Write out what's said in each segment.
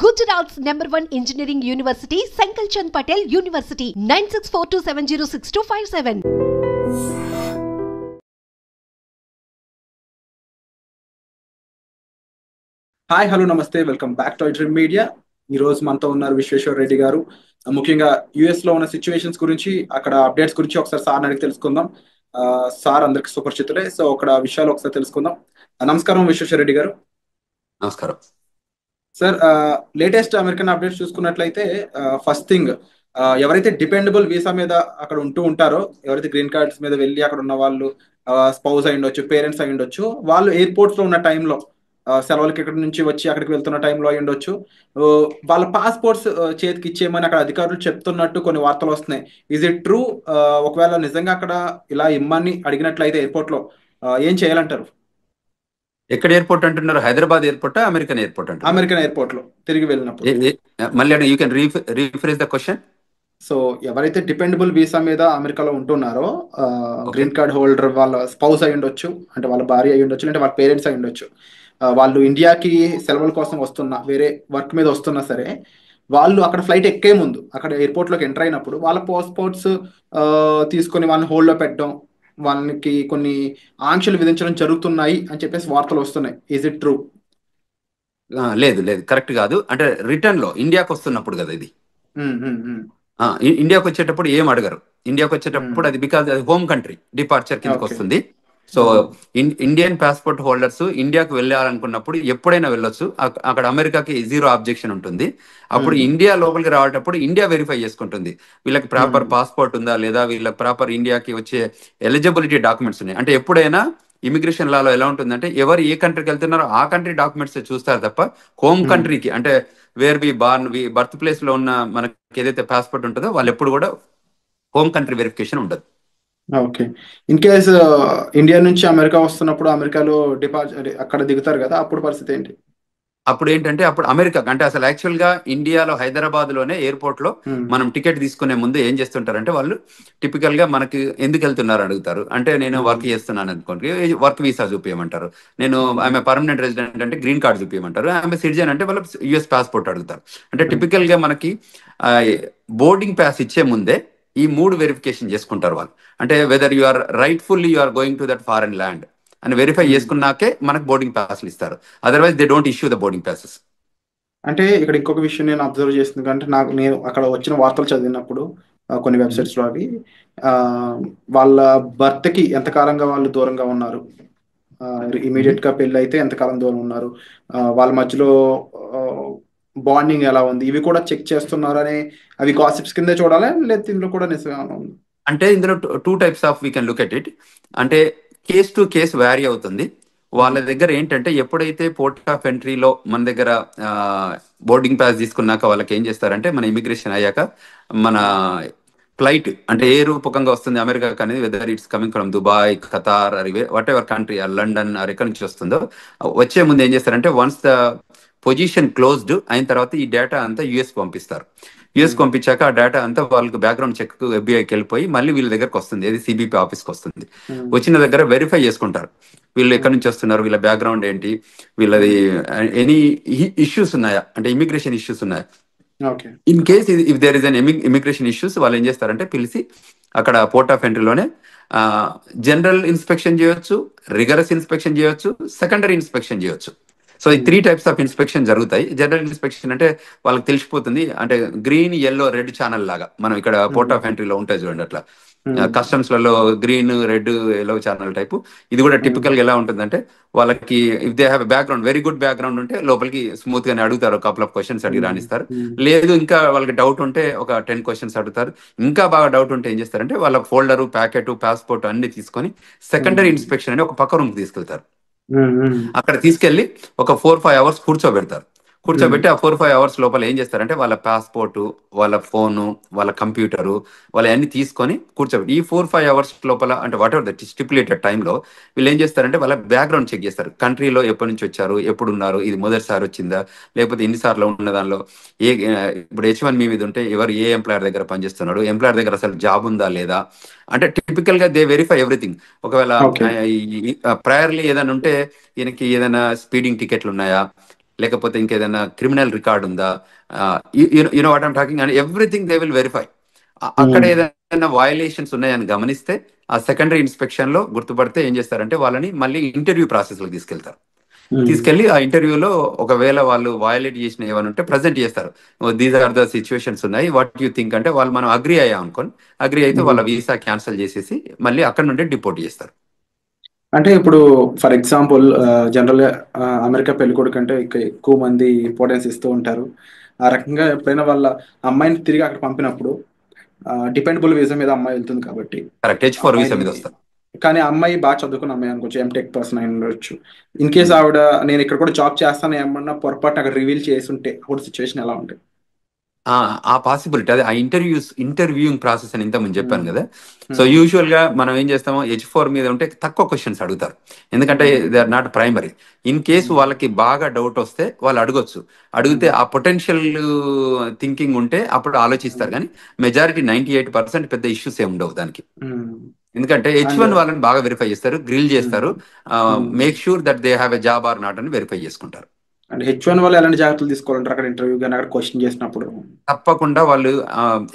Gujarat's #1 engineering university, Sankalchand Patel University, 9642706257. Hi hello నమస్తే, welcome back to Dream Media. ఈ రోజు మనతో ఉన్నారు విశ్వేశ్వర రెడ్డి గారు. ముఖ్యంగా యుఎస్ లో ఉన్న సిచ్యువేషన్స్ గురించి, అక్కడ అప్డేట్స్ గురించి ఒకసారి సార్ అడిగి తెలుసుకుందాం. సార్ అందరికి సుపరిచితులే, సో అక్కడ విషయాలు ఒకసారి తెలుసుకుందాం. నమస్కారం విశ్వేశ్వర రెడ్డి గారు. నమస్కారం సార్, లేటెస్ట్ అమెరికన్ అప్డేట్స్ చూసుకున్నట్లయితే ఫస్ట్ థింగ్, ఎవరైతే డిపెండబుల్ వీసా మీద అక్కడ ఉంటూ ఉంటారో, ఎవరైతే గ్రీన్ కార్డ్స్ మీద వెళ్ళి అక్కడ ఉన్న వాళ్ళు, స్పౌస్ అయి ఉండొచ్చు, పేరెంట్స్ అయి ఉండొచ్చు, వాళ్ళు ఎయిర్పోర్ట్స్ లో ఉన్న టైంలో, సెలవులకి ఇక్కడి నుంచి వచ్చి అక్కడికి వెళ్తున్న టైంలో అయి ఉండొచ్చు, వాళ్ళ పాస్పోర్ట్స్ చేతికి ఇచ్చేయమని అక్కడ అధికారులు చెప్తున్నట్టు కొన్ని వార్తలు వస్తున్నాయి. Is it true? ఒకవేళ నిజంగా అక్కడ ఇలా ఇమ్మని అడిగినట్లయితే ఎయిర్పోర్ట్ లో ఏం చేయాలంటారు? ఎక్కడ ఎయిర్పోర్ట్ అంటున్నారు? హైదరాబాద్ ఎయిర్పోర్ట్, అమెరికన్ ఎయిర్పోర్ట్ అంటారు? అమెరికన్ ఎయిర్పోర్ట్ లో తిరిగి వెళ్ళినప్పుడు. మళ్ళీ you can rephrase the question. So ఎవరైతే డిపెండబుల్ వీసా మీద అమెరికాలో ఉంటున్నారో, గ్రీన్ కార్డ్ హోల్డర్, వాళ్ళ స్పౌస్ అయి ఉండొచ్చు, అంటే వాళ్ళ భార్య అయి ఉండొచ్చు, అంటే వాళ్ళ పేరెంట్స్ అయి ఉండొచ్చు, వాళ్ళు ఇండియాకి సెలవుల కోసం వస్తున్నా, వేరే వర్క్ మీద వస్తున్నా సరే, వాళ్ళు అక్కడ ఫ్లైట్ ఎక్కే ముందు, అక్కడ ఎయిర్పోర్ట్లోకి ఎంటర్ అయినప్పుడు వాళ్ళ పాస్పోర్ట్స్ తీసుకొని వాళ్ళని హోల్డ్లో పెట్టడం, వాళ్ళకి కొన్ని ఆంక్షలు విధించడం జరుగుతున్నాయి అని చెప్పేసి వార్తలు వస్తున్నాయి. Is it true? లేదు లేదు, కరెక్ట్ కాదు. అంటే రిటర్న్ లో ఇండియాకి వస్తున్నప్పుడు కదా ఇది. ఇండియాకి వచ్చేటప్పుడు ఏం అడగరు. ఇండియాకి వచ్చేటప్పుడు అది బికాజ్ అది హోమ్ కంట్రీ డిపార్చర్ కిందకి వస్తుంది. సో ఇండియన్ పాస్పోర్ట్ హోల్డర్స్ ఇండియాకి వెళ్ళాలనుకున్నప్పుడు ఎప్పుడైనా వెళ్ళొచ్చు. అక్కడ అమెరికాకి జీరో ఆబ్జెక్షన్ ఉంటుంది. అప్పుడు ఇండియా లోపలికి రావటప్పుడు ఇండియా వెరిఫై చేసుకుంటుంది వీళ్ళకి ప్రాపర్ పాస్పోర్ట్ ఉందా లేదా, వీళ్ళకి ప్రాపర్ ఇండియాకి వచ్చే ఎలిజిబిలిటీ డాక్యుమెంట్స్ ఉన్నాయి. అంటే ఎప్పుడైనా ఇమిగ్రేషన్ లాలో ఎలా ఉంటుందంటే, ఎవరు ఏ కంట్రీకి వెళ్తున్నారో ఆ కంట్రీ డాక్యుమెంట్స్ చూస్తారు తప్ప హోమ్ కంట్రీకి, అంటే where we born, birth place లో ఉన్న మనకి ఏదైతే పాస్పోర్ట్ ఉంటుందో వాళ్ళు ఎప్పుడు కూడా హోమ్ కంట్రీ వెరిఫికేషన్ ఉండదు. ఓకే. ఇన్ కేస్ ఇండియా నుంచి అమెరికా వస్తున్నప్పుడు, అమెరికాలో అక్కడ దిగుతారు కదా, అప్పుడు పరిస్థితి ఏంటి? అప్పుడు ఏంటంటే, అప్పుడు అమెరికా అంటే అసలు యాక్చువల్ గా ఇండియాలో హైదరాబాద్ లోనే ఎయిర్పోర్ట్ లో మనం టికెట్ తీసుకునే ముందు ఏం చేస్తుంటారంటే, వాళ్ళు టిపికల్ గా మనకి ఎందుకు వెళ్తున్నారు అడుగుతారు. అంటే నేను వర్క్ చేస్తున్నాను అనుకోండి, వర్క్ వీసా చూపించమంటారు. నేను ఆమె పర్మనెంట్ రెసిడెంట్ అంటే గ్రీన్ కార్డ్ చూపించమంటారు. ఆమె సిటిజన్ అంటే వాళ్ళు యుఎస్ పాస్పోర్ట్ అడుగుతారు. అంటే టిపికల్ గా మనకి బోర్డింగ్ పాస్ ఇచ్చే ముందే ఈ 3 వెరిఫికేషన్ చేసుకుంటారు వాళ్ళు. అంటే whether you are rightfully you are going to that foreign land అని వెరిఫై చేసుకున్నాకే మనకు బోర్డింగ్ పాస్లు ఇస్తారు. Otherwise they don't issue the boarding passes. అంటే ఇక్కడ ఇంకొక విషయం నేను అబ్జర్వ్ చేస్తుంది, అంటే నేను అక్కడ వచ్చిన వార్తలు చదివినప్పుడు కొన్ని వెబ్సైట్స్ లో అవి, వాళ్ళ భర్తకి ఎంతకాలంగా వాళ్ళు దూరంగా ఉన్నారు, ఇమీడియట్ గా పెళ్ళి అయితే ఎంతకాలం దూరం ఉన్నారు, వాళ్ళ మధ్యలో బాండింగ్ ఎలా ఉంది, ఇవి కూడా చెక్ చేస్తున్నారు అని, అవి గాసిప్స్ కిందే చూడాలి లేదా ఇందులో కూడా నిజంగా ఉంది? అంటే ఇందులో 2 types of we can look at it. అంటే కేస్ టు కేస్ వ్యారీ అవుతుంది. వాళ్ళ దగ్గర ఏంటంటే, ఎప్పుడైతే పోర్ట్ ఆఫ్ ఎంట్రీలో మన దగ్గర బోర్డింగ్ పాస్ తీసుకున్నాక వాళ్ళకి ఏం చేస్తారంటే, మన ఇమిగ్రేషన్ అయ్యాక మన ఫ్లైట్ అంటే ఏ రూపకంగా వస్తుంది అమెరికాకి అనేది, whether it's coming from Dubai, Qatar, what ever country, London ఎక్కడి నుంచి వస్తుందో, వచ్చే ముందు ఏం చేస్తారంటే, వన్స్ ద పొజిషన్ క్లోజ్డ్ అయిన తర్వాత ఈ డేటా అంతా యుఎస్ పంపిస్తారు. యుఎస్ పంపించాక ఆ డేటా అంతా వాళ్ళకి బ్యాక్గ్రౌండ్ చెక్ ఎఫ్బిఐకి వెళ్ళిపోయి మళ్ళీ వీళ్ళ దగ్గరకు వస్తుంది, ఏది సిబిపి ఆఫీస్కి వస్తుంది. వచ్చిన దగ్గర వెరిఫై చేసుకుంటారు వీళ్ళు ఎక్కడి నుంచి వస్తున్నారు, వీళ్ళ బ్యాక్గ్రౌండ్ ఏంటి, వీళ్ళది ఎనీ ఇష్యూస్ ఉన్నాయా, అంటే ఇమిగ్రేషన్ ఇష్యూస్ ఉన్నాయా. In case if there is an immigration issues, వాళ్ళు ఏం చేస్తారంటే పిలిచి అక్కడ పోర్ట్ ఆఫ్ ఎంట్రీలోనే జనరల్ ఇన్స్పెక్షన్ చేయొచ్చు, రిగరస్ ఇన్స్పెక్షన్ చేయొచ్చు, సెకండరీ ఇన్స్పెక్షన్ చేయొచ్చు. సో ఈ 3 టైప్స్ ఆఫ్ ఇన్స్పెక్షన్ జరుగుతాయి. జనరల్ ఇన్స్పెక్షన్ అంటే వాళ్ళకి తెలిసిపోతుంది, అంటే గ్రీన్, ఎల్లో, రెడ్ ఛానల్ లాగా మనం ఇక్కడ పోర్ట్ ఆఫ్ ఎంట్రీలో ఉంటాయి చూడండి, అట్లా కస్టమ్స్ లలో green, red, yellow channel type. ఇది కూడా టిపికల్ గా ఎలా ఉంటుందంటే, వాళ్ళకి if they have background, very good background ఉంటే లోపలికి స్మూత్ గానే అడుగుతారు, కపుల్ ఆఫ్ క్వశ్చన్స్ అడిగి రాణిస్తారు. లేదు ఇంకా వాళ్ళకి డౌట్ ఉంటే ఒక 10 క్వశ్చన్స్ అడుగుతారు. ఇంకా బాగా డౌట్ ఉంటే ఏం చేస్తారంటే, వాళ్ళ ఫోల్డరు, ప్యాకెట్, పాస్పోర్ట్ అన్ని తీసుకొని సెకండరీ ఇన్స్పెక్షన్ అని ఒక పక్క రూమ్ తీసుకెళ్తారు. అక్కడ తీసుకెళ్లి ఒక 4-5 అవర్స్ కూర్చోబెట్టి ఆ 4-5 అవర్స్ లోపల ఏం చేస్తారంటే, వాళ్ళ పాస్పోర్టు, వాళ్ళ ఫోను, వాళ్ళ కంప్యూటరు, వాళ్ళ అన్ని తీసుకొని కూర్చోబెట్టి ఈ 4-5 అవర్స్ లోపల, అంటే వాట్ ఎవర్ దట్ స్టిపులేటెడ్ టైంలో వీళ్ళు ఏం చేస్తారంటే వాళ్ళ బ్యాక్గ్రౌండ్ చెక్ చేస్తారు. కంట్రీలో ఎప్పటి నుంచి వచ్చారు, ఎప్పుడు ఉన్నారు, ఇది మొదటిసారి వచ్చిందా, లేకపోతే ఎన్నిసార్లు ఉన్న దానిలో ఇప్పుడు H1 మీద ఉంటే ఎవరు ఏ ఎంప్లాయర్ దగ్గర పనిచేస్తున్నాడు, ఎంప్లాయర్ దగ్గర అసలు జాబ్ ఉందా లేదా, అంటే టిపికల్ గా దే వెరిఫై ఎవ్రీథింగ్. ఒకవేళ ప్రయర్లీ ఏదైనా ఉంటే ఈయనకి ఏదైనా స్పీడింగ్ టికెట్లు ఉన్నాయా, లేకపోతే ఇంకేదైనా క్రిమినల్ రికార్డ్ ఉందా, you know what I'm talking, and everything they will verify. అక్కడ ఏదైనా వయలేషన్స్ ఉన్నాయని గమనిస్తే ఆ సెకండరీ ఇన్స్పెక్షన్ లో గుర్తుపడితే ఏం చేస్తారంటే వాళ్ళని మళ్ళీ ఇంటర్వ్యూ ప్రాసెస్ లో తీసుకెళ్తారు. తీసుకెళ్లి ఆ ఇంటర్వ్యూలో ఒకవేళ వాళ్ళు వయలేట్ చేసిన ఏమైనా ఉంటే ప్రజెంట్ చేస్తారు. దీస్ ఆర్ ద సిచ్యువేషన్స్ ఉన్నాయి, వాట్ యూ థింక్ అంటే వాళ్ళు మనం అగ్రి అయ్యాం అనుకోని, అగ్రి అయితే వాళ్ళ వీసా క్యాన్సిల్ చేసేసి మళ్ళీ అక్కడ నుండి డిపోర్ట్ చేస్తారు. అంటే ఇప్పుడు ఫర్ ఎగ్జాంపుల్ జనరల్గా అమెరికా పెళ్ళికొడుకు అంటే ఎక్కువ మంది ఇంపార్టెన్స్ ఇస్తూ ఉంటారు. ఆ రకంగా ఎప్పుడైనా వాళ్ళ అమ్మాయిని తిరిగి అక్కడ పంపినప్పుడు డిపెండబుల్ వీసా మీద అమ్మాయి వెళ్తుంది కాబట్టి కరెక్ట్, H4 వీసా అమ్మాయిని, మీద వస్తారు. కానీ ఆ అమ్మాయి బాగా చదువుకున్న అమ్మాయి అనుకోవచ్చు, ఎంటెక్ పర్సన్ అయి ఉండొచ్చు. ఇన్ కేస్ ఆవిడ నేను ఇక్కడ కూడా జాబ్ చేస్తాను ఏమన్నా పొరపాటు అక్కడ రివీల్ చేసి ఉంటే అప్పుడు సిచ్యువేషన్ ఎలా ఉంటుంది? ఆ పాసిబిలిటీ, అదే ఆ ఇంటర్వ్యూయింగ్ ప్రాసెస్ అని ఇంతకుముందు చెప్పాను కదా. So Hmm. యూజువల్ గా మనం ఏం చేస్తామో H4 మీద ఉంటే తక్కువ క్వశ్చన్స్ అడుగుతారు, ఎందుకంటే they are not primary. In case వాళ్ళకి బాగా డౌట్ వస్తే వాళ్ళు అడగొచ్చు. అడిగితే ఆ పొటెన్షియల్ థింకింగ్ ఉంటే అప్పుడు ఆలోచిస్తారు, కానీ మెజారిటీ 98% పెద్ద ఇష్యూస్ ఏమి ఉండవు దానికి. ఎందుకంటే అండ్ H1 వాళ్ళని బాగా వెరిఫై చేస్తారు, గ్రిల్ చేస్తారు, make sure that they have a job or not అని వెరిఫై చేసుకుంటారు. అండ్ H1 వాళ్ళు ఎలాంటి జాగ్రత్తలు తీసుకోవాలంటారు అక్కడ ఇంటర్వ్యూ కానీ అక్కడ క్వశ్చన్ చేసినప్పుడు? తప్పకుండా వాళ్ళు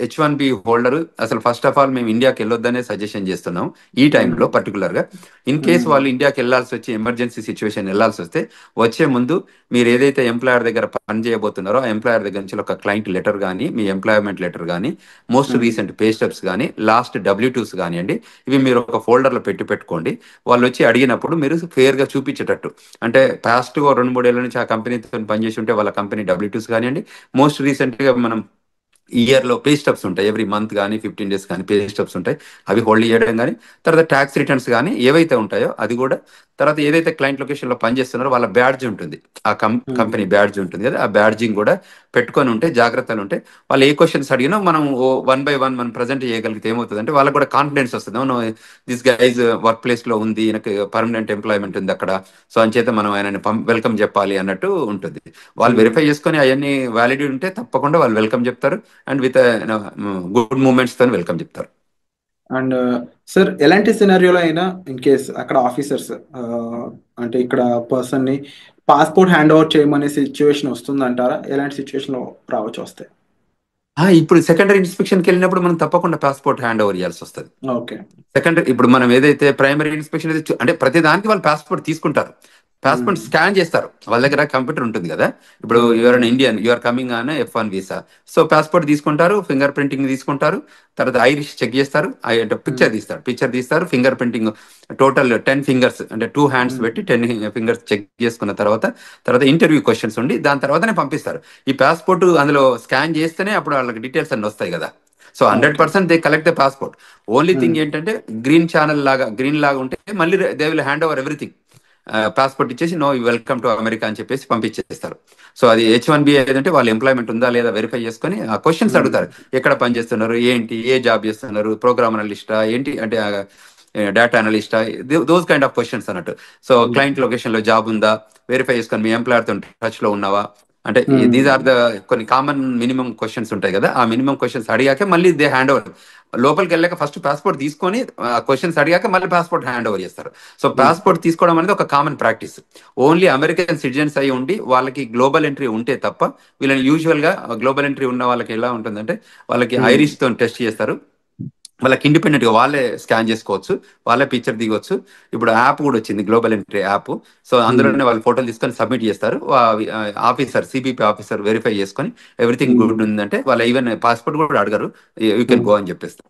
H1B హోల్డర్ అసలు ఫస్ట్ ఆఫ్ ఆల్ మేము ఇండియాకి వెళ్ళొద్దనే సజెషన్ చేస్తున్నాం ఈ టైంలో పర్టికులర్ గా. ఇన్ కేస్ వాళ్ళు ఇండియాకి వెళ్ళాల్సి వచ్చి ఎమర్జెన్సీ సిచ్యువేషన్ వెళ్ళాల్సి వస్తే వచ్చే ముందు మీరు ఏదైతే ఎంప్లాయర్ దగ్గర పని చేయబోతున్నారో ఆ ఎంప్లాయర్ దగ్గర నుంచి ఒక క్లయింట్ లెటర్ కానీ, మీ ఎంప్లాయ్మెంట్ లెటర్ కానీ, మోస్ట్ రీసెంట్ పే స్టెప్స్ కానీ, లాస్ట్ W2s కానివ్వండి, ఇవి మీరు ఒక ఫోల్డర్లో పెట్టుకోండి. వాళ్ళు వచ్చి అడిగినప్పుడు మీరు ఫేర్ గా చూపించేటట్టు, అంటే పాస్ట్ 2-3 ఏళ్ల నుంచి ఆ కంపెనీతో పనిచేసి ఉంటే వాళ్ళ కంపెనీ W2s కానివ్వండి, మోస్ట్ రీసెంట్ గా మనం ఇయర్లో పే స్టబ్స్ ఉంటాయి, ఎవ్రీ మంత్ కానీ 15 days కానీ పే స్టబ్స్ ఉంటాయి, అవి హోల్డ్ చేయడం కానీ, తర్వాత ట్యాక్స్ రిటర్న్స్ కానీ ఏవైతే ఉంటాయో అది కూడా, తర్వాత ఏదైతే క్లయింట్ లొకేషన్లో పనిచేస్తున్నారో వాళ్ళ బ్యాడ్జ్ ఉంటుంది, ఆ కంపెనీ బ్యాడ్జ్ ఉంటుంది కదా, ఆ బ్యాడ్జింగ్ కూడా పెట్టుకొని ఉంటే జాగ్రత్తలు ఉంటే వాళ్ళు ఏ క్వశ్చన్స్ అడిగినా మనం 1 by 1 మనం ప్రజెంట్ చేయగలిగితే ఏమవుతుంది అంటే వాళ్ళకి కూడా కాన్ఫిడెన్స్ వస్తుంది. అవును, దిస్ గైజ్ వర్క్ ప్లేస్ లో ఉంది, ఈయనకి పర్మనెంట్ ఎంప్లాయ్మెంట్ ఉంది అక్కడ, సో అంచేత మనం ఆయనని వెల్కమ్ చెప్పాలి అన్నట్టు ఉంటుంది. వాళ్ళు వెరిఫై చేసుకొని అవన్నీ వ్యాలిడ్ ఉంటే తప్పకుండా వాళ్ళు వెల్కమ్ చెప్తారు, అండ్ విత్ గుడ్ మూమెంట్స్ తో వెల్కమ్ చెప్తారు. అండ్ సార్ ఎలాంటి సినారియోలో అయినా ఇన్ కేస్ అక్కడ ఆఫీసర్స్ అంటే ఇక్కడ పర్సన్ ని పాస్పోర్ట్ హ్యాండ్ ఓవర్ చేయమనే సిచ్యువేషన్ వస్తుందంటారా? ఎలాంటి సిచ్యువేషన్ లో రావచ్చు వస్తే? ఇప్పుడు సెకండరీ ఇన్స్పెక్షన్కి వెళ్ళినప్పుడు మనం తప్పకుండా పాస్పోర్ట్ హ్యాండ్ ఓవర్ చేయాల్సి వస్తుంది. ఓకే. సెకండరీ ఇప్పుడు మనం ఏదైతే ప్రైమరీ ఇన్స్పెక్షన్ అంటే ప్రతి దానికి వాళ్ళు పాస్పోర్ట్ తీసుకుంటారు, పాస్పోర్ట్ స్కాన్ చేస్తారు, వాళ్ళ దగ్గర కంప్యూటర్ ఉంటుంది కదా. ఇప్పుడు you're Indian, you're coming on F1 visa, so passport తీసుకుంటారు, ఫింగర్ ప్రింటింగ్ తీసుకుంటారు, తర్వాత ఐరిష్ చెక్ చేస్తారు, పిక్చర్ తీస్తారు, ఫింగర్ ప్రింటింగ్ టోటల్ 10 fingers అంటే 2 hands పెట్టి 10 fingers చెక్ చేసుకున్న తర్వాత ఇంటర్వ్యూ క్వశ్చన్స్ ఉండి దాని తర్వాతనే పంపిస్తారు. ఈ పాస్పోర్ట్ అందులో స్కాన్ చేస్తేనే అప్పుడు వాళ్ళకి డీటెయిల్స్ అన్ని వస్తాయి కదా. So 100% they collect the passport. Only thing ఏంటంటే గ్రీన్ లాగా ఉంటే మళ్ళీ they will hand over everything, passport ఇచ్చేసి నో వెల్కమ్ టు అమెరికా అని చెప్పేసి పంపించేస్తారు. సో అది H1B ఏదంటే వాళ్ళ ఎంప్లాయ్మెంట్ ఉందా లేదా వెరిఫై చేసుకొని ఆ క్వశ్చన్స్ అడుగుతారు, ఎక్కడ పని చేస్తున్నారు, ఏంటి, ఏ జాబ్ చేస్తున్నారు, ప్రోగ్రామ్ అనలిస్టా ఏంటి అంటే డేటా అనలిస్టా, దోస్ కైండ్ ఆఫ్ క్వశ్చన్స్ అన్నట్టు. సో క్లయింట్ లొకేషన్ లో జాబ్ ఉందా వెరిఫై చేసుకొని, మీ ఎంప్లాయర్ తో టచ్ లో ఉన్నావా, అంటే దీస్ ఆర్ ద కొన్ని కామన్ మినిమం క్వశ్చన్స్ ఉంటాయి కదా. ఆ మినిమం క్వశ్చన్స్ అడిగాక మళ్ళీ దే హ్యాండ్ ఓవర్, లోపలికి వెళ్ళాక ఫస్ట్ పాస్పోర్ట్ తీసుకొని క్వశ్చన్స్ అడిగాక మళ్ళీ పాస్పోర్ట్ హ్యాండ్ ఓవర్ చేస్తారు. సో పాస్పోర్ట్ తీసుకోవడం అనేది ఒక common practice. Only American citizens అయి ఉండి వాళ్ళకి గ్లోబల్ ఎంట్రీ ఉంటే తప్ప వీళ్ళని యూజువల్ గా గ్లోబల్ ఎంట్రీ ఉన్న వాళ్ళకి ఎలా ఉంటుందంటే వాళ్ళకి ఐరిష్ తో టెస్ట్ చేస్తారు, వాళ్ళకి ఇండిపెండెంట్ గా వాళ్ళే స్కాన్ చేసుకోవచ్చు, వాళ్ళే పిక్చర్ దిగొచ్చు. ఇప్పుడు యాప్ కూడా వచ్చింది, గ్లోబల్ ఎంట్రీ యాప్. సో అందులోనే వాళ్ళు ఫోటోలు తీసుకొని సబ్మిట్ చేస్తారు, సిబిపి ఆఫీసర్ వెరిఫై చేసుకొని ఎవ్రీథింగ్ గుడ్ ఉందంటే వాళ్ళ ఈవెన్ పాస్పోర్ట్ కూడా అడగరు, యూ కెన్ గో అని చెప్పేస్తారు.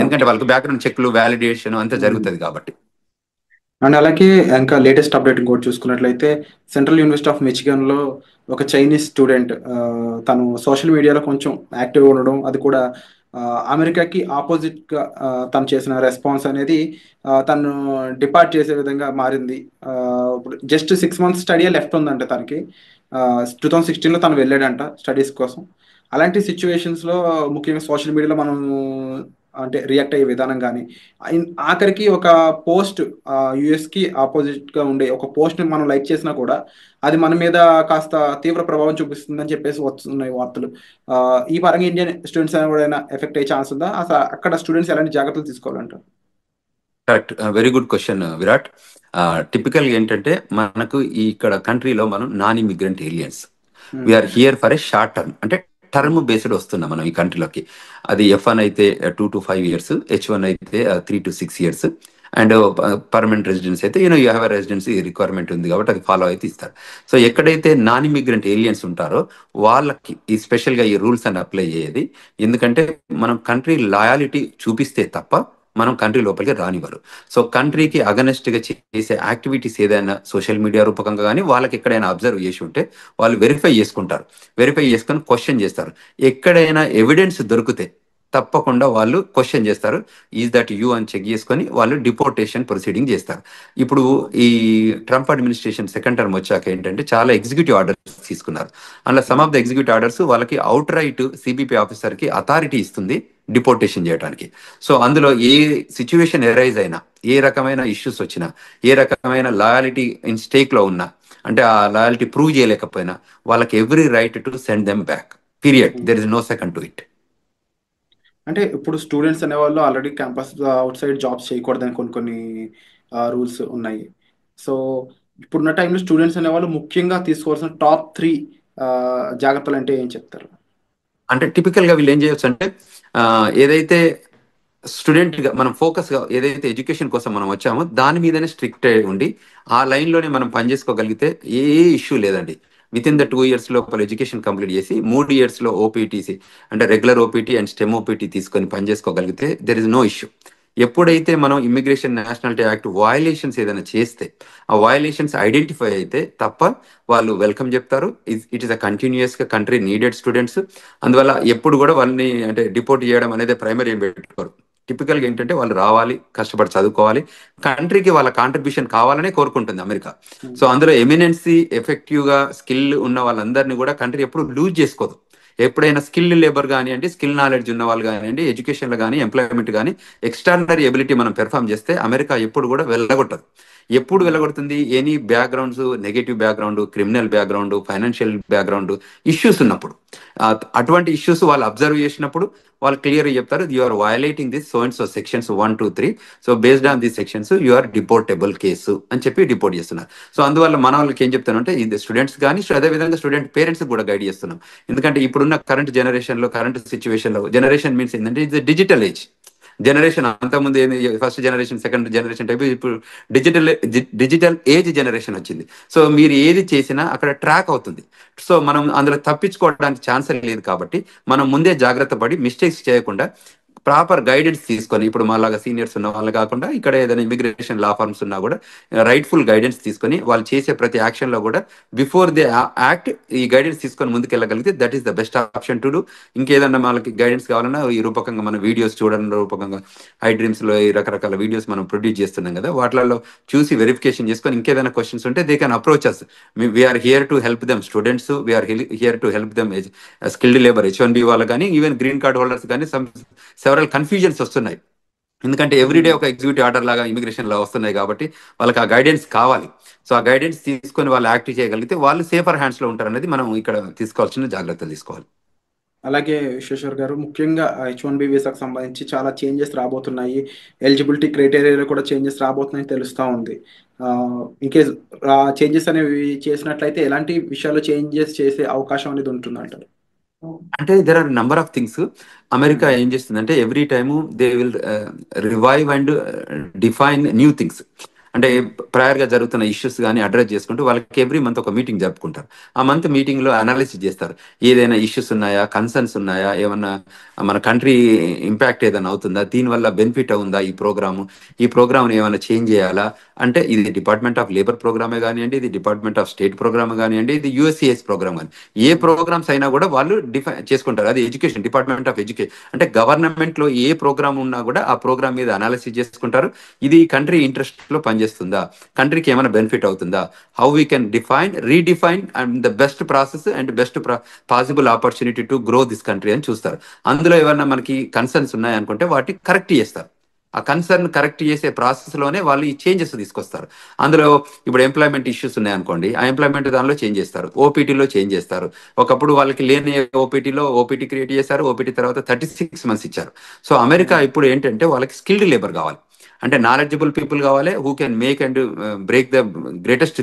ఎందుకంటే వాళ్ళకి బ్యాక్గ్రౌండ్ చెక్లు, వ్యాలిడేషన్ అంతా జరుగుతుంది కాబట్టి. అండ్ అలాగే ఇంకా లేటెస్ట్ అప్డేట్ ఇంకోటి చూసుకున్నట్లయితే సెంట్రల్ యూనివర్సిటీ ఆఫ్ మిచిగన్ లో ఒక చైనీస్ స్టూడెంట్ తను సోషల్ మీడియాలో కొంచెం యాక్టివ్గా ఉండడం, అది కూడా అమెరికాకి ఆపోజిట్ గా తను చేసిన రెస్పాన్స్ అనేది తను డిపార్ట్ చేసే విధంగా మారింది. ఇప్పుడు జస్ట్ 6 months స్టడీ లెఫ్ట్ ఉందంట తనకి. 2016లో తను వెళ్ళాడంట స్టడీస్ కోసం. అలాంటి సిచ్యువేషన్స్లో ముఖ్యంగా సోషల్ మీడియాలో మనం అంటే రియాక్ట్ అయ్యే విధానం కానీ, ఆఖరికి ఒక పోస్ట్ యుఎస్కి ఆపోజిట్గా ఉండే ఒక పోస్ట్ని మనం లైక్ చేసినా కూడా అది మన మీద కాస్త తీవ్ర ప్రభావం చూపిస్తుందని చెప్పేసి వస్తున్నాయి వార్తలు. ఈ పరంగా ఇండియన్ స్టూడెంట్స్ ఎవరైనా ఎఫెక్ట్ అయ్యే ఛాన్స్ ఉందా? అసలు అక్కడ స్టూడెంట్స్ ఎలాంటి జాగ్రత్తలు తీసుకోవాలంటారు? Correct, very good question Virat. Typical ఏంటంటే మనకు ఈ ఇక్కడ కంట్రీలో మనం non immigrant aliens, we are here for a short term, అంటే టర్మ్ బేస్డ్ వస్తున్నాం మనం ఈ కంట్రీలోకి. అది F1 అయితే 2 to 5 years, H1 అయితే 3 to 6 years, and permanent residence అయితే యూ హ్యావ్ రెసిడెన్సీ రిక్వైర్మెంట్ ఉంది కాబట్టి అది ఫాలో అయితే ఇస్తారు. సో ఎక్కడైతే నాన్ ఇమిగ్రెంట్ ఏలియన్స్ ఉంటారో వాళ్ళకి ఈ స్పెషల్గా ఈ రూల్స్ అని అప్లై అయ్యేది. ఎందుకంటే మనం కంట్రీ లాయాలిటీ చూపిస్తే తప్ప మనం కంట్రీ లోపలికి రానివ్వరు. సో కంట్రీకి అగనెస్ట్గా చేసే యాక్టివిటీస్ ఏదైనా సోషల్ మీడియా రూపకంగా కానీ వాళ్ళకి ఎక్కడైనా అబ్జర్వ్ చేసి ఉంటే వాళ్ళు వెరిఫై చేసుకుంటారు, వెరిఫై చేసుకొని క్వశ్చన్ చేస్తారు. ఎక్కడైనా ఎవిడెన్స్ దొరికితే తప్పకుండా వాళ్ళు క్వశ్చన్ చేస్తారు, ఈజ్ దట్ యూ అని చెక్ చేసుకొని వాళ్ళు డిపోర్టేషన్ ప్రొసీడింగ్ చేస్తారు. ఇప్పుడు ఈ ట్రంప్ అడ్మినిస్ట్రేషన్ సెకండ్ టర్మ్ వచ్చాక ఏంటంటే చాలా ఎగ్జిక్యూటివ్ ఆర్డర్స్ తీసుకున్నారు. అందులో some of the executive orders వాళ్ళకి అవుట్ రైట్ సిబిపి ఆఫీసర్కి అథారిటీ ఇస్తుంది డిపోర్టేషన్ చేయడానికి. సో అందులో ఏ సిచ్యువేషన్ ఎరైజ్ అయినా, ఏ రకమైన ఇష్యూస్ వచ్చినా, ఏ రకమైన లాయాలిటీ ఇన్ స్టేక్లో ఉన్నా, అంటే ఆ లాయాలిటీ ప్రూవ్ చేయలేకపోయినా వాళ్ళకి every right to send them back, period. There is no second to it. అంటే ఇప్పుడు స్టూడెంట్స్ అనేవాళ్ళు already campus outside jobs చేయకూడదని కొన్ని రూల్స్ ఉన్నాయి. సో ఇప్పుడున్న టైంలో స్టూడెంట్స్ అనేవాళ్ళు ముఖ్యంగా తీసుకోవాల్సిన టాప్ 3 జాగ్రత్తలు అంటే ఏం చెప్తారు? అంటే టిపికల్గా వీళ్ళు ఏం చేయొచ్చు అంటే ఏదైతే స్టూడెంట్గా మనం ఫోకస్గా ఏదైతే ఎడ్యుకేషన్ కోసం మనం వచ్చామో దాని మీదనే స్ట్రిక్ట్ ఉండి ఆ లైన్లోనే మనం పనిచేసుకోగలిగితే ఏ ఇష్యూ లేదండి. విత్ ఇన్ ద 2 years లోపల ఎడ్యుకేషన్ కంప్లీట్ చేసి 3 years ఓపీటీసీ అంటే regular OPT and stem OPT తీసుకొని పనిచేసుకోగలిగితే దెర్ ఇస్ నో ఇష్యూ. ఎప్పుడైతే మనం ఇమ్మిగ్రేషన్ నేషనాలిటీ యాక్ట్ వయలేషన్స్ ఏదైనా చేస్తే ఆ వయలేషన్స్ ఐడెంటిఫై అయితే తప్ప వాళ్ళు వెల్కమ్ చెప్తారు. ఇట్ ఈస్ అ కంటిన్యూస్గా కంట్రీ నీడెడ్ స్టూడెంట్స్. అందువల్ల ఎప్పుడు కూడా వాళ్ళని అంటే డిపోర్ట్ చేయడం అనేది ప్రైమరీ ఏం పెట్టుకోరు. టిపికల్గా ఏంటంటే వాళ్ళు రావాలి, కష్టపడి చదువుకోవాలి, కంట్రీకి వాళ్ళ కాంట్రిబ్యూషన్ కావాలనే కోరుకుంటుంది అమెరికా. సో అందులో ఎమినెన్సీ ఎఫెక్టివ్గా స్కిల్ ఉన్న వాళ్ళందరినీ కూడా కంట్రీ ఎప్పుడు లూజ్ చేసుకోదు. ఎప్పుడైనా స్కిల్ లేబర్ కానివ్వండి, స్కిల్ నాలెడ్జ్ ఉన్న వాళ్ళు కానివ్వండి, ఎడ్యుకేషన్లో కానీ ఎంప్లాయ్మెంట్ కానీ ఎక్స్ట్రాడినరీ ఎబిలిటీ మనం పెర్ఫామ్ చేస్తే అమెరికా ఎప్పుడు కూడా వెళ్ళగొట్టదు. ఎప్పుడు వెళ్ళగొడుతుంది? Any backgrounds, negative background, criminal background, financial background issues ఉన్నప్పుడు, అటువంటి ఇష్యూస్ వాళ్ళు అబ్జర్వ్ చేసినప్పుడు వాళ్ళు క్లియర్గా చెప్తారు, you are violating this so and so sections 1, 2, 3, so based on this sections you are deportable case అని చెప్పి డిపోర్ట్ చేస్తున్నారు. సో అందువల్ల మన వాళ్ళకి ఏం చెప్తానంటే ఇది స్టూడెంట్స్ కానీ అదేవిధంగా స్టూడెంట్ పేరెంట్స్ కూడా గైడ్ చేస్తున్నాం. ఎందుకంటే ఇప్పుడున్న కరెంట్ జనరేషన్లో, కరెంట్ సిచ్యువేషన్లో, జనరేషన్ మీన్స్ ఏంటంటే ఇది డిజిటల్ ఏజ్ జనరేషన్. అంతకుముందు ఏంది first generation, second generation type, ఇప్పుడు డిజిటల్ ఏజ్ జనరేషన్ వచ్చింది. సో మీరు ఏది చేసినా అక్కడ ట్రాక్ అవుతుంది. సో మనం అందులో తప్పించుకోవడానికి ఛాన్స్ లేదు. కాబట్టి మనం ముందే జాగ్రత్త పడి మిస్టేక్స్ చేయకుండా ప్రాపర్ గైడెన్స్ తీసుకొని, ఇప్పుడు మాలాగా సీనియర్స్ ఉన్న వాళ్ళు కాకుండా ఇక్కడ ఏదైనా ఇమిగ్రేషన్ లా ఫర్మ్స్ ఉన్నా కూడా రైట్ఫుల్ గైడెన్స్ తీసుకొని వాళ్ళు చేసే ప్రతి యాక్షన్లో కూడా బిఫోర్ దే యాక్ట్ ఈ గైడెన్స్ తీసుకొని ముందుకెళ్ళగలిగితే that is the best option to do. ఇంకేదన్నా వాళ్ళకి గైడెన్స్ కావాలన్నా ఈ రూపకంగా మన వీడియోస్ చూడడం రూపకంగా ఐ డ్రీమ్స్లో ఈ రకరకాల వీడియోస్ మనం ప్రొడ్యూస్ చేస్తున్నాం కదా, వాటిల్లో చూసి వెరిఫికేషన్ చేసుకొని ఇంకేదైనా క్వశ్చన్స్ ఉంటే they can approach us. We're here to help them students, we're here to help them skilled labour H1B వాళ్ళు కానీ, ఈవెన్ గ్రీన్ కార్డ్ హోల్డర్స్ కానీ సెవరల్ కన్ఫ్యూజన్స్ వస్తున్నాయి. ఎందుకంటే ఎవ్రీడే ఒక ఎగ్జిక్యూటివ్ ఆర్డర్ లాగా ఇమిగ్రేషన్ లా వస్తున్నాయి కాబట్టి వాళ్ళకి ఆ గైడెన్స్ కావాలి. సో ఆ గైడెన్స్ తీసుకొని వాళ్ళు యాక్టివ్ చేయగలిగితే వాళ్ళు సేఫర్ హ్యాండ్స్లో ఉంటారు అనేది మనం ఇక్కడ తీసుకోవాల్సిన జాగ్రత్తలు తీసుకోవాలి. అలాగే విశ్వేశ్వర్ గారు, ముఖ్యంగా H1B వీసాకు సంబంధించి చాలా చేంజెస్ రాబోతున్నాయి, ఎలిజిబిలిటీ క్రైటీరియాలో కూడా చేంజెస్ రాబోతున్నాయని తెలుస్తూ ఉంది. ఇన్కేస్ చేంజెస్ అనేవి చేసినట్లయితే ఎలాంటి విషయాల్లో చేంజెస్ చేసే అవకాశం అనేది ఉంటుందంటారు? అంటే there are number of things. America ఏం చేస్తుందంటే every time they will revive and define new things. అంటే ప్రయర్గా జరుగుతున్న ఇష్యూస్ కానీ అడ్రస్ చేసుకుంటూ వాళ్ళకి ఎవ్రీ మంత్ ఒక మీటింగ్ జరుపుకుంటారు. ఆ మంత్ మీటింగ్లో అనాలిసిస్ చేస్తారు, ఏదైనా ఇష్యూస్ ఉన్నాయా, కన్సర్న్స్ ఉన్నాయా, ఏమన్నా మన కంట్రీ ఇంపాక్ట్ ఏదైనా అవుతుందా, దీనివల్ల బెనిఫిట్ అవుందా ఈ ప్రోగ్రామ్ని ఏమైనా చేంజ్ చేయాలా. అంటే ఇది డిపార్ట్మెంట్ ఆఫ్ లేబర్ ప్రోగ్రామే కానివ్వండి, ఇది డిపార్ట్మెంట్ ఆఫ్ స్టేట్ ప్రోగ్రామ్ కానివ్వండి, ఇది USCIS ప్రోగ్రామ్ కానీ, ఏ ప్రోగ్రామ్స్ అయినా కూడా వాళ్ళు డిఫైన్ చేసుకుంటారు. అది ఎడ్యుకేషన్, డిపార్ట్మెంట్ ఆఫ్ ఎడ్యుకేషన్ అంటే గవర్నమెంట్లో ఏ ప్రోగ్రామ్ ఉన్నా కూడా ఆ ప్రోగ్రామ్ మీద అనాలిసిస్ చేసుకుంటారు. ఇది కంట్రీ ఇంట్రెస్ట్లో పనిచేస్తుందా, కంట్రీకి ఏమైనా బెనిఫిట్ అవుతుందా, how we can redefine and the best process and best possible opportunity to grow this country అని చూస్తారు. అందులో ఏమన్నా మనకి కన్సర్న్స్ ఉన్నాయనుకుంటే వాటిని కరెక్ట్ చేస్తారు. ఆ కన్సర్న్ కరెక్ట్ చేసే ప్రాసెస్లోనే వాళ్ళు ఈ చేంజెస్ తీసుకొస్తారు. అందులో ఇప్పుడు ఎంప్లాయ్మెంట్ ఇష్యూస్ ఉన్నాయనుకోండి, ఆ ఎంప్లాయ్మెంట్ దానిలో చేంజ్ చేస్తారు, ఓపీటీలో చేంజ్ చేస్తారు. ఒకప్పుడు వాళ్ళకి లేని ఓపీటీలో ఓపీటీ క్రియేట్ చేశారు, ఓపీటీ తర్వాత 36 months ఇచ్చారు. సో అమెరికా ఇప్పుడు ఏంటంటే వాళ్ళకి స్కిల్డ్ లేబర్ కావాలి. అంటే నాలెడ్జబుల్ పీపుల్ కావాలి, who can make and break the greatest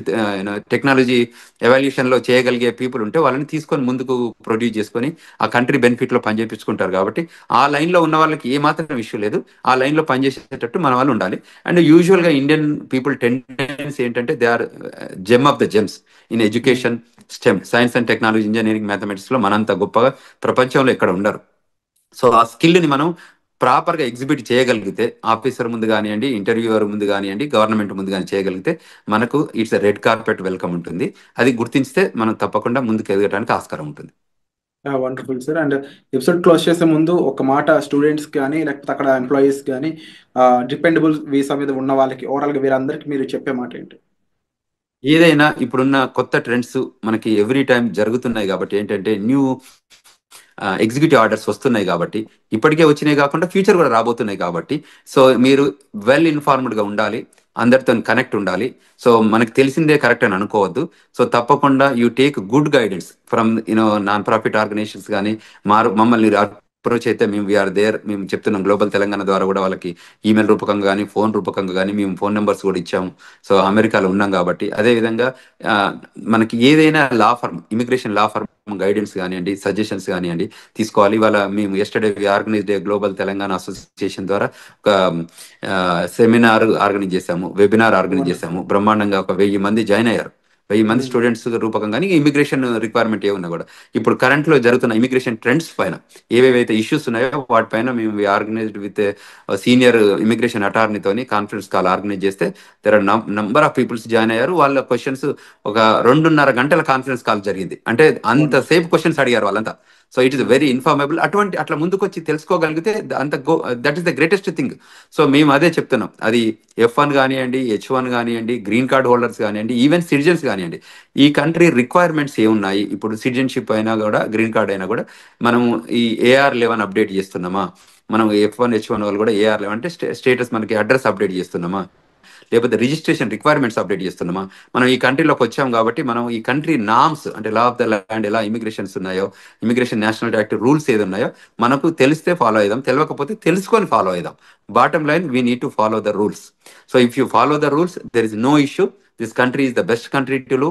technology evolution లో చేయగలిగే పీపుల్ ఉంటే వాళ్ళని తీసుకొని ముందుకు ప్రొడ్యూస్ చేసుకొని ఆ కంట్రీ బెనిఫిట్ లో పనిచేపించుకుంటారు. కాబట్టి ఆ లైన్ లో ఉన్న వాళ్ళకి ఏ మాత్రం ఇష్యూ లేదు, ఆ లైన్ లో పనిచేసేటట్టు మన వాళ్ళు ఉండాలి. అండ్ యూజువల్ గా ఇండియన్ పీపుల్ టెండెన్సీ ఏంటంటే they are gem of the gems in education, STEM, science and technology, engineering, mathematics లో మనంత గొప్పగా ప్రపంచంలో ఎక్కడ ఉండరు. సో ఆ స్కిల్ని మనం ప్రాపర్గా ఎగ్జిబిట్ చేయగలిగితే, ఆఫీసర్ ముందు కానివ్వండి, ఇంటర్వ్యూవర్ ముందు కానివ్వండి, గవర్నమెంట్ ముందు కానీ చేయగలిగితే మనకు ఇట్స్ రెడ్ కార్పెట్ వెల్కమ్ ఉంటుంది. అది గుర్తించితే మనం తప్పకుండా ముందుకు ఎదగడానికి ఆస్కారం ఉంటుంది. Wonderful sir. And episode close చేసే ముందు ఒక మాట స్టూడెంట్స్ కానీ లేకపోతే అక్కడ ఎంప్లాయీస్ కానీ డిపెండబుల్ వీసా మీద ఉన్న వాళ్ళకి ఓవరాల్గా వీరందరికీ మీరు చెప్పే మాట ఏంటి? ఏదైనా ఇప్పుడున్న కొత్త ట్రెండ్స్ మనకి ఎవ్రీ టైం జరుగుతున్నాయి కాబట్టి ఏంటంటే న్యూ ఎగ్జిక్యూటివ్ ఆర్డర్స్ వస్తున్నాయి కాబట్టి, ఇప్పటికే వచ్చినాయి కాకుండా ఫ్యూచర్ కూడా రాబోతున్నాయి కాబట్టి, సో మీరు వెల్ ఇన్ఫార్మ్డ్గా ఉండాలి, అందరితో కనెక్ట్ ఉండాలి. సో మనకు తెలిసిందే కరెక్ట్ అని అనుకోవద్దు. సో తప్పకుండా you take good guidance from non profit organisations కానీ మమ్మల్ని అప్రోచ్ అయితే మేము వీఆర్ దేర్. మేము చెప్తున్నాం గ్లోబల్ తెలంగాణ ద్వారా కూడా వాళ్ళకి ఈమెయిల్ రూపకంగా కానీ ఫోన్ రూపకంగా కానీ మేము ఫోన్ నెంబర్స్ కూడా ఇచ్చాము. సో అమెరికాలో ఉన్నాం కాబట్టి అదేవిధంగా మనకి ఏదైనా law firm, immigration law firm guidance కానివ్వండి, సజెషన్స్ కానివ్వండి తీసుకోవాలి. ఇవాళ మేము yesterday organised global Telangana association ద్వారా ఒక సెమినార్ ఆర్గనైజ్ చేశాము, వెబినార్ ఆర్గనైజ్ చేశాము. బ్రహ్మాండంగా ఒక 1000 మంది జాయిన్ అయ్యారు. 1000 మంది స్టూడెంట్స్ రూపకంగా ఇమిగ్రేషన్ రిక్వైర్మెంట్ ఏమున్నా కూడా ఇప్పుడు కరెంట్ లో జరుగుతున్న ఇమిగ్రేషన్ ట్రెండ్స్ పైన ఏవేవైతే ఇష్యూస్ ఉన్నాయో వాటిపైన మేము ఆర్గనైజ్డ్ విత్ సీనియర్ ఇమిగ్రేషన్ అటార్నీతోని కాన్ఫరెన్స్ కాల్ ఆర్గనైజ్ చేస్తే there are number of peoples join అయ్యారు. వాళ్ళ క్వశ్చన్స్ ఒక 2.5 గంటల కాన్ఫరెన్స్ కాల్ జరిగింది. అంటే అంతసేపు క్వశ్చన్స్ అడిగారు వాళ్ళంతా. So it is very informable. అట్లా ముందుకు వచ్చి తెలుసుకోగలిగితే that is the greatest thing. So మేము అదే చెప్తున్నాం. అది F1 కానివ్వండి, H1 కానివ్వండి, గ్రీన్ కార్డ్ హోల్డర్స్ కానివ్వండి, ఈవెన్ సిటిజన్స్ కానివ్వండి, ఈ కంట్రీ రిక్వైర్మెంట్స్ ఏమున్నాయి, ఇప్పుడు సిటిజన్షిప్ అయినా కూడా గ్రీన్ కార్డ్ అయినా కూడా మనం ఈ AR11 అప్డేట్ చేస్తున్నామా, మనం F1 H1 వాళ్ళు కూడా AR11 అంటే స్టేటస్ మనకి అడ్రస్ అప్డేట్ చేస్తున్నామా, లేకపోతే రిజిస్ట్రేషన్ రిక్వైర్మెంట్స్ అప్డేట్ చేస్తున్నామా. మనం ఈ కంట్రీలోకి వచ్చాం కాబట్టి మనం ఈ కంట్రీ నామ్స్ అంటే లా ఆఫ్ ద ల్యాండ్ ఎలా ఇమిగ్రేషన్స్ ఉన్నాయో, ఇమిగ్రేషన్ నేషనల్ యాక్ట్ రూల్స్ ఏది ఉన్నాయో మనకు తెలిస్తే ఫాలో అయిదాం, తెలియకపోతే తెలుసుకొని ఫాలో అయిదాం. Bottom line we need to follow the rules. So if you follow the rules there is no issue. This country is the best country to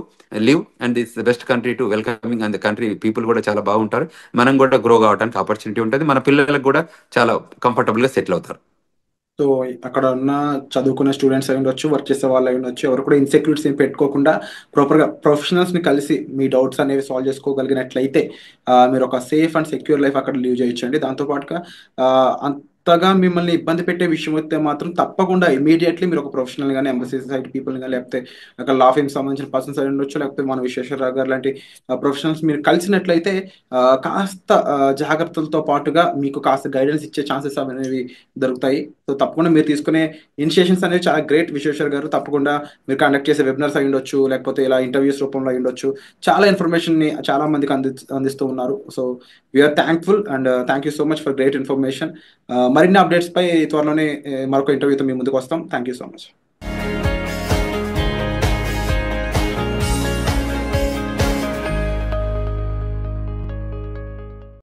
live and this the best country to welcoming. And the country people కూడా చాలా బాగుంటారు. మనం కూడా grow కావడానికి opportunity ఉంటుంది. మన పిల్లలకు కూడా చాలా కంఫర్టబుల్గా సెటిల్ అవుతారు. సో అక్కడ ఉన్న చదువుకునే స్టూడెంట్స్ అయి ఉండొచ్చు, వర్క్ చేసే వాళ్ళు అయి ఉండొచ్చు, ఎవరు కూడా ఇన్సెక్యూరిటీస్ ఏం పెట్టుకోకుండా ప్రాపర్గా ప్రొఫెషనల్స్ని కలిసి మీ డౌట్స్ అనేవి సాల్వ్ చేసుకోగలిగినట్లయితే మీరు ఒక సేఫ్ అండ్ సెక్యూర్ లైఫ్ అక్కడ లీవ్ చేయొచ్చండి. దాంతోపాటుగా అంతగా మిమ్మల్ని ఇబ్బంది పెట్టే విషయం అయితే మాత్రం తప్పకుండా ఇమీడియట్లీ మీరు ఒక ప్రొఫెషనల్ కానీ ఎంబసీ సైడ్ పీపుల్ కానీ లేకపోతే అక్కడ లా ఫీమ్ సంబంధించిన పర్సన్స్ అయి ఉండొచ్చు, లేకపోతే మన విశ్వేశ్వరరావు గారు లాంటి ప్రొఫెషనల్స్ మీరు కలిసినట్లయితే కాస్త జాగ్రత్తలతో పాటుగా మీకు కాస్త గైడెన్స్ ఇచ్చే ఛాన్సెస్ అనేవి దొరుకుతాయి. సో తప్పకుండా మీరు తీసుకునే ఇనిషియేషన్స్ అనేవి చాలా గ్రేట్ విశ్వేశ్వర్ గారు. తప్పకుండా మీరు కండక్ట్ చేసే వెబినార్స్ అయి ఉండొచ్చు, లేకపోతే ఇలా ఇంటర్వ్యూస్ రూపంలో అయి ఉండొచ్చు, చాలా ఇన్ఫర్మేషన్ని చాలా మందికి అందిస్తూ ఉన్నారు. So we're thankful and thank you so much for great information. మరిన్ని అప్డేట్స్ పై త్వరలోనే మరొక ఇంటర్వ్యూతో మీ ముందుకు వస్తాం. Thank you so much.